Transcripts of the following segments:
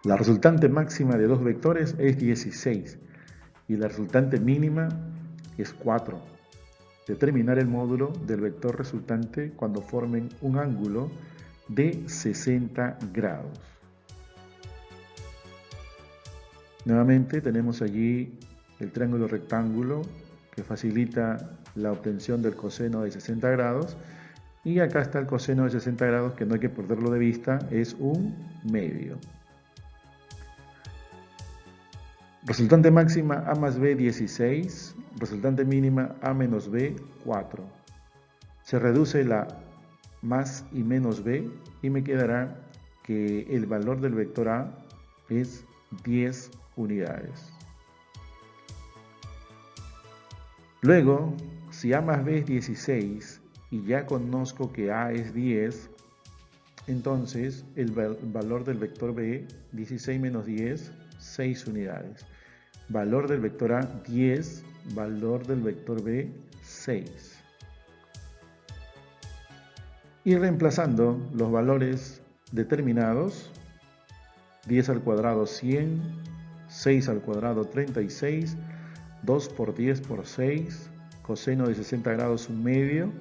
La resultante máxima de dos vectores es 16 y la resultante mínima es 4. Determinar el módulo del vector resultante cuando formen un ángulo de 60 grados. Nuevamente tenemos allí el triángulo rectángulo que facilita la obtención del coseno de 60 grados. Y acá está el coseno de 60 grados, que no hay que perderlo de vista, es un medio. Resultante máxima A más B 16, resultante mínima A menos B 4. Se reduce la más y menos B y me quedará que el valor del vector A es 10 unidades. Luego, si A más B es 16 y ya conozco que A es 10, entonces el valor del vector B, 16 menos 10, 6 unidades. Valor del vector A, 10, valor del vector B, 6. Y reemplazando los valores determinados, 10 al cuadrado 100, 6 al cuadrado 36, 2 por 10 por 6, coseno de 60 grados un medio,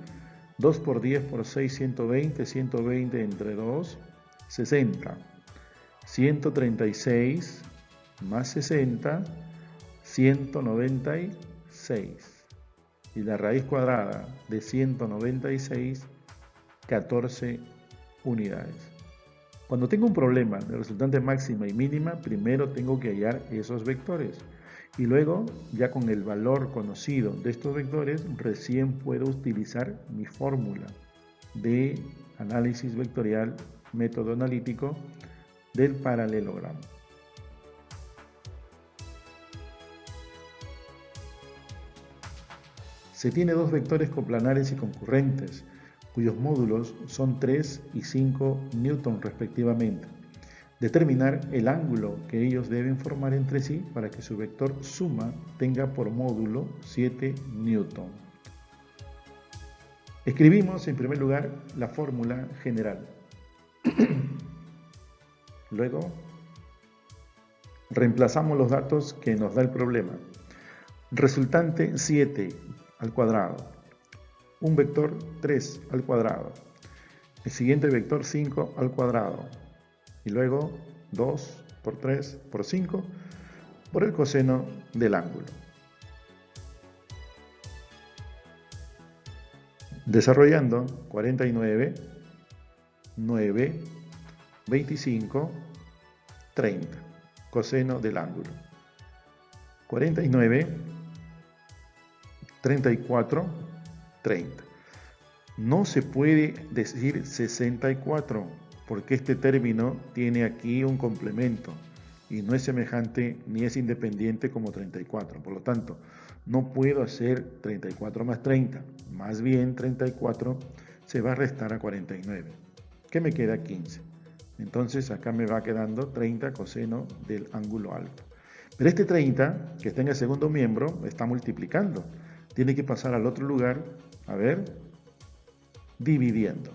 2 por 10 por 6, 120, 120 entre 2, 60. 136 más 60, 196. Y la raíz cuadrada de 196, 14 unidades. Cuando tengo un problema de resultante máxima y mínima, primero tengo que hallar esos vectores. Y luego, ya con el valor conocido de estos vectores, recién puedo utilizar mi fórmula de análisis vectorial, método analítico del paralelogramo. Se tiene dos vectores coplanares y concurrentes, cuyos módulos son 3 y 5 newton respectivamente. Determinar el ángulo que ellos deben formar entre sí para que su vector suma tenga por módulo 7 newton. Escribimos en primer lugar la fórmula general. Luego, reemplazamos los datos que nos da el problema. Resultante 7 al cuadrado. Un vector 3 al cuadrado. El siguiente vector 5 al cuadrado. Y luego 2 por 3 por 5 por el coseno del ángulo. Desarrollando 49, 9, 25, 30. Coseno del ángulo. 49, 34, 30. No se puede decir 64 porque este término tiene aquí un complemento y no es semejante ni es independiente como 34. Por lo tanto, no puedo hacer 34 más 30. Más bien 34 se va a restar a 49. ¿Qué me queda? 15. Entonces acá me va quedando 30 coseno del ángulo alto. Pero este 30, que está en el segundo miembro, está multiplicando. Tiene que pasar al otro lugar, a ver, dividiendo.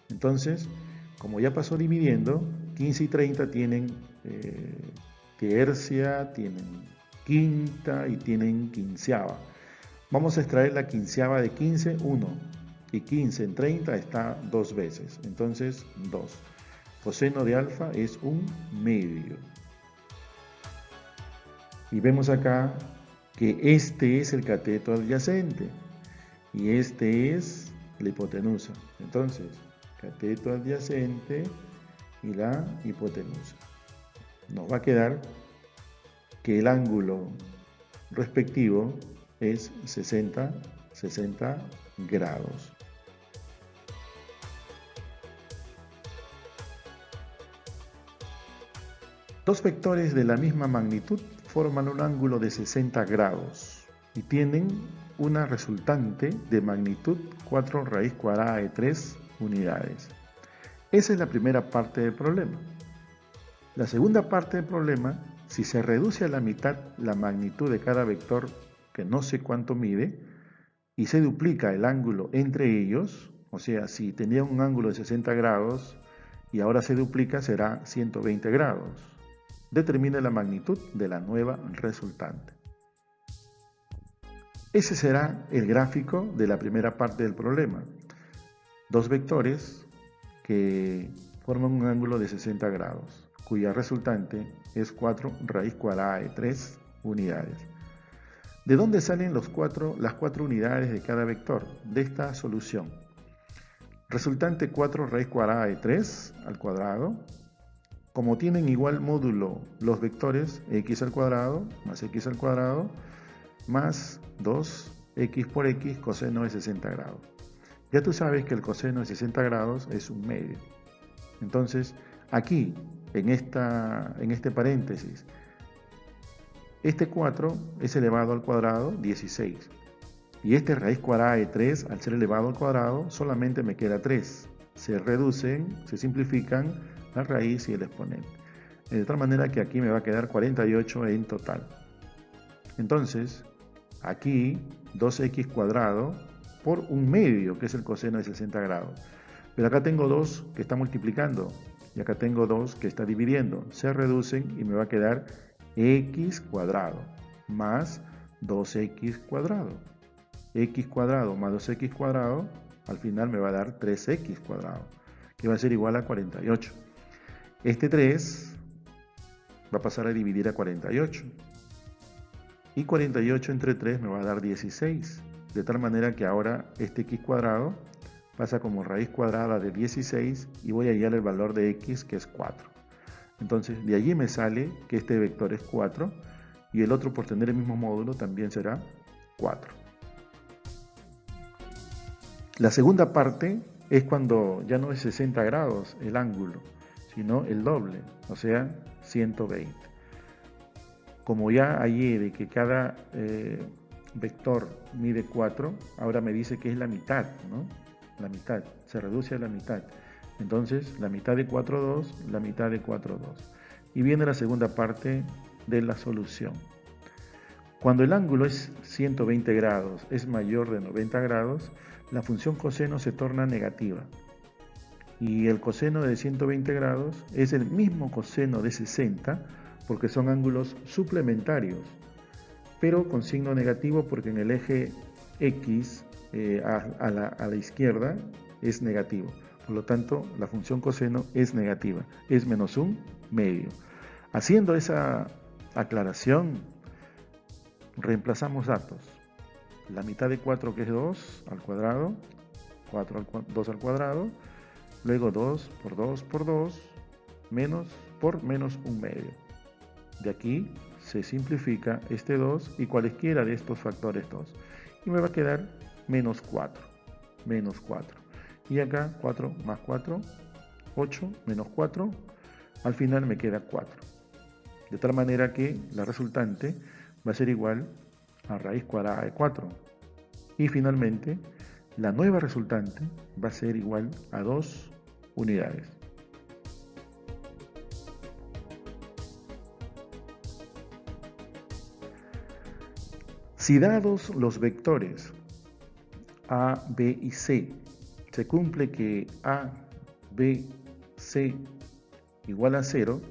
Entonces, como ya pasó dividiendo, 15 y 30 tienen tercia, tienen quinta y tienen quinceava. Vamos a extraer la quinceava de 15, 1. Y 15 en 30 está 2 veces. Entonces, 2. Coseno de alfa es un medio. Y vemos acá que este es el cateto adyacente y este es la hipotenusa. Entonces, cateto adyacente y la hipotenusa. Nos va a quedar que el ángulo respectivo es 60 grados. Dos vectores de la misma magnitud forman un ángulo de 60 grados y tienen una resultante de magnitud 4 raíz cuadrada de 3 unidades. Esa es la primera parte del problema. La segunda parte del problema, si se reduce a la mitad la magnitud de cada vector, que no sé cuánto mide, y se duplica el ángulo entre ellos, o sea, si tenía un ángulo de 60 grados y ahora se duplica, será 120 grados. Determine la magnitud de la nueva resultante. Ese será el gráfico de la primera parte del problema. Dos vectores que forman un ángulo de 60 grados, cuya resultante es 4 raíz cuadrada de 3 unidades. ¿De dónde salen las 4 unidades de cada vector? De esta solución. Resultante 4 raíz cuadrada de 3 al cuadrado. Como tienen igual módulo los vectores, x al cuadrado más x al cuadrado más 2x por x coseno de 60 grados. Ya tú sabes que el coseno de 60 grados es un medio. Entonces, aquí, en este paréntesis, este 4 es elevado al cuadrado 16. Y este raíz cuadrada de 3, al ser elevado al cuadrado, solamente me queda 3. Se reducen, se simplifican la raíz y el exponente. De tal manera que aquí me va a quedar 48 en total. Entonces, aquí 2x cuadrado por un medio, que es el coseno de 60 grados. Pero acá tengo 2 que está multiplicando y acá tengo 2 que está dividiendo. Se reducen y me va a quedar x cuadrado más 2x cuadrado. X cuadrado más 2x cuadrado, al final me va a dar 3x cuadrado, que va a ser igual a 48. Este 3 va a pasar a dividir a 48. Y 48 entre 3 me va a dar 16. De tal manera que ahora este x cuadrado pasa como raíz cuadrada de 16 y voy a hallar el valor de x, que es 4. Entonces, de allí me sale que este vector es 4 y el otro, por tener el mismo módulo, también será 4. La segunda parte es cuando ya no es 60 grados el ángulo, sino el doble, o sea, 120. Como ya hallé de que cada vector mide 4, ahora me dice que es la mitad, ¿no? La mitad, se reduce a la mitad. Entonces, la mitad de 4, 2, la mitad de 4, 2. Y viene la segunda parte de la solución. Cuando el ángulo es 120 grados, es mayor de 90 grados, la función coseno se torna negativa. Y el coseno de 120 grados es el mismo coseno de 60, porque son ángulos suplementarios, pero con signo negativo porque en el eje X a la izquierda es negativo. Por lo tanto, la función coseno es negativa, es menos un medio. Haciendo esa aclaración, reemplazamos datos. La mitad de 4, que es 2 al cuadrado, 2 al cuadrado, luego 2 por 2 por 2, menos por menos un medio. De aquí se simplifica este 2 y cualesquiera de estos factores 2. Y me va a quedar menos 4. Menos 4. Y acá 4 más 4, 8 menos 4. Al final me queda 4. De tal manera que la resultante va a ser igual a raíz cuadrada de 4. Y finalmente, la nueva resultante va a ser igual a 2 unidades. Si dados los vectores A, B y C, se cumple que A, B, C igual a 0,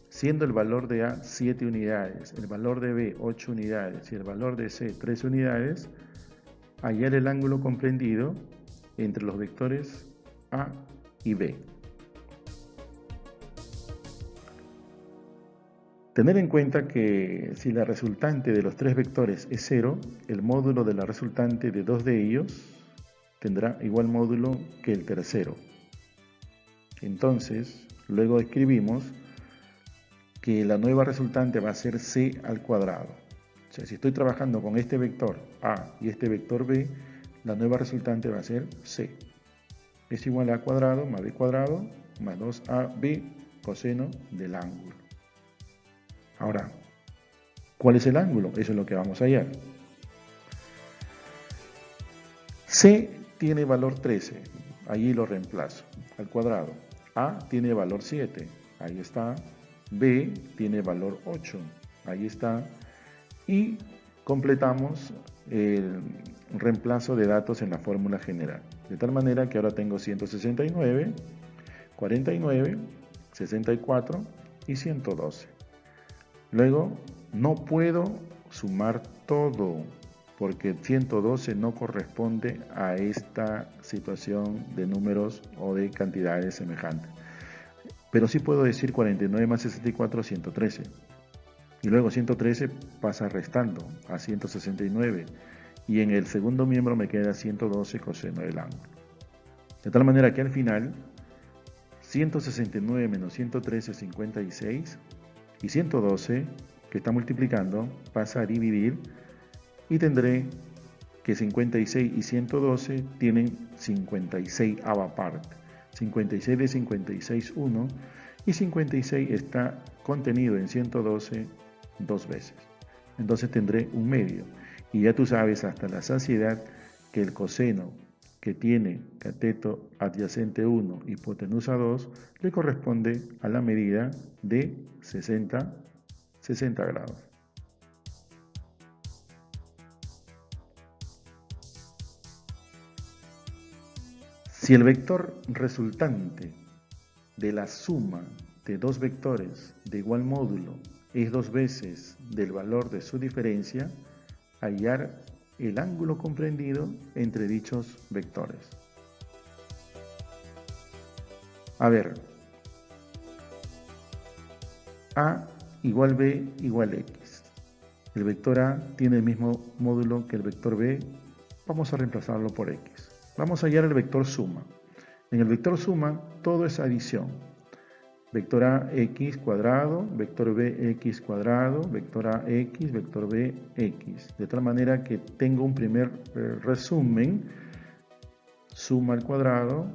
siendo el valor de A 7 unidades, el valor de B 8 unidades y el valor de C 3 unidades, hallar el ángulo comprendido entre los vectores A y B. Tener en cuenta que si la resultante de los tres vectores es 0, el módulo de la resultante de dos de ellos tendrá igual módulo que el tercero. Entonces, luego escribimos que la nueva resultante va a ser c al cuadrado. O sea, si estoy trabajando con este vector a y este vector b, la nueva resultante va a ser c. Es igual a cuadrado más b cuadrado más 2ab coseno del ángulo. Ahora, ¿cuál es el ángulo? Eso es lo que vamos a hallar. C tiene valor 13, allí lo reemplazo, al cuadrado. A tiene valor 7, ahí está. B tiene valor 8, ahí está. Y completamos el reemplazo de datos en la fórmula general. De tal manera que ahora tengo 169, 49, 64 y 112. Luego, no puedo sumar todo porque 112 no corresponde a esta situación de números o de cantidades semejantes. Pero sí puedo decir 49 más 64, 113. Y luego 113 pasa restando a 169. Y en el segundo miembro me queda 112 coseno del ángulo. De tal manera que al final, 169 menos 113 es 56. Y 112, que está multiplicando, pasa a dividir. Y tendré que 56 y 112 tienen 56ava parte. 56 de 56, 1. Y 56 está contenido en 112 dos veces. Entonces tendré un medio. Y ya tú sabes hasta la saciedad que el coseno que tiene cateto adyacente 1 y hipotenusa 2 le corresponde a la medida de 60 grados. Si el vector resultante de la suma de dos vectores de igual módulo es dos veces del valor de su diferencia, hallar el ángulo comprendido entre dichos vectores. A ver, A igual B igual X. El vector A tiene el mismo módulo que el vector B. Vamos a reemplazarlo por X. Vamos a hallar el vector suma. En el vector suma todo es adición. Vector A x cuadrado, vector B x cuadrado, vector A x, vector B x. De tal manera que tengo un primer resumen. Suma al cuadrado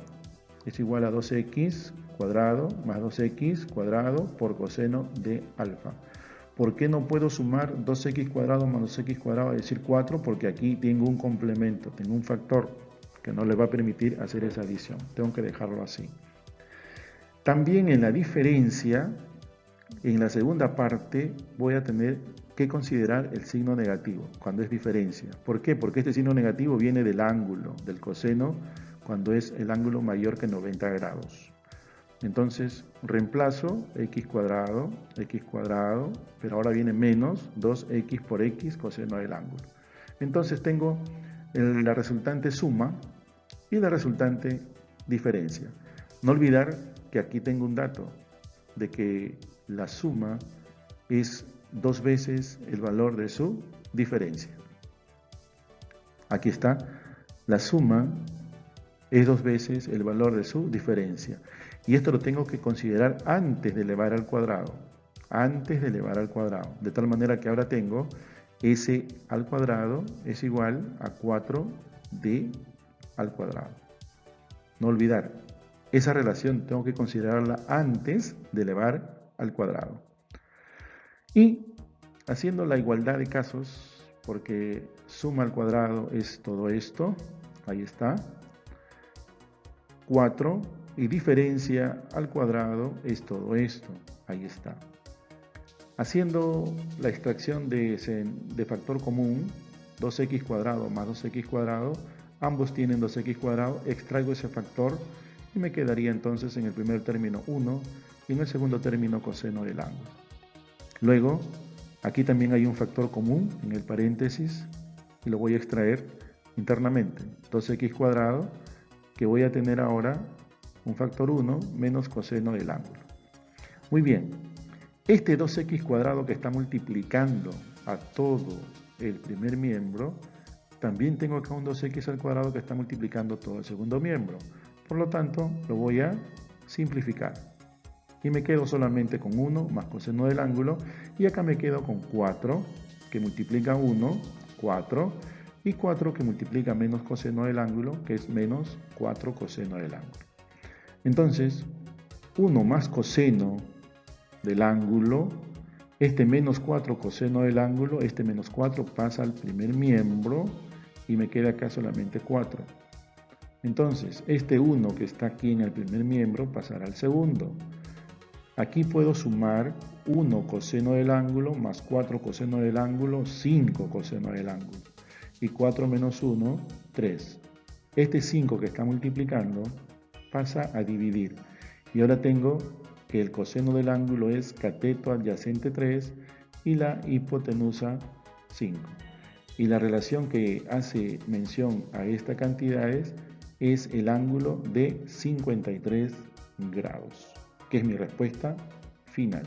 es igual a 2x cuadrado más 2x cuadrado por coseno de alfa. ¿Por qué no puedo sumar 2x cuadrado más 2x cuadrado, es decir 4? Porque aquí tengo un complemento, tengo un factor que no le va a permitir hacer esa adición. Tengo que dejarlo así. También en la diferencia, en la segunda parte, voy a tener que considerar el signo negativo cuando es diferencia. ¿Por qué? Porque este signo negativo viene del ángulo, del coseno, cuando es el ángulo mayor que 90 grados. Entonces, reemplazo x cuadrado, pero ahora viene menos 2x por x coseno del ángulo. Entonces tengo la resultante suma y la resultante diferencia. No olvidar que aquí tengo un dato de que la suma es dos veces el valor de su diferencia. Aquí está, la suma es dos veces el valor de su diferencia. Y esto lo tengo que considerar antes de elevar al cuadrado. Antes de elevar al cuadrado. De tal manera que ahora tengo s al cuadrado es igual a 4d al cuadrado. No olvidar, esa relación tengo que considerarla antes de elevar al cuadrado. Y haciendo la igualdad de casos, porque suma al cuadrado es todo esto, ahí está, 4, y diferencia al cuadrado es todo esto, ahí está. Haciendo la extracción de factor común, 2x cuadrado más 2x cuadrado, ambos tienen 2x cuadrado, extraigo ese factor y me quedaría entonces en el primer término 1 y en el segundo término coseno del ángulo. Luego, aquí también hay un factor común en el paréntesis y lo voy a extraer internamente, 2x cuadrado, que voy a tener ahora un factor 1 menos coseno del ángulo. Muy bien, este 2x cuadrado que está multiplicando a todo el primer miembro, también tengo acá un 2x al cuadrado que está multiplicando todo el segundo miembro. Por lo tanto, lo voy a simplificar. Y me quedo solamente con 1 más coseno del ángulo. Y acá me quedo con 4 que multiplica 1, 4. Y 4 que multiplica menos coseno del ángulo, que es menos 4 coseno del ángulo. Entonces, 1 más coseno del ángulo, este menos 4 coseno del ángulo, este menos 4 pasa al primer miembro y me queda acá solamente 4. Entonces, este 1 que está aquí en el primer miembro pasará al segundo. Aquí puedo sumar 1 coseno del ángulo más 4 coseno del ángulo, 5 coseno del ángulo. Y 4 menos 1, 3. Este 5 que está multiplicando pasa a dividir. Y ahora tengo que el coseno del ángulo es cateto adyacente 3 y la hipotenusa 5. Y la relación que hace mención a estas cantidades es el ángulo de 53 grados, que es mi respuesta final.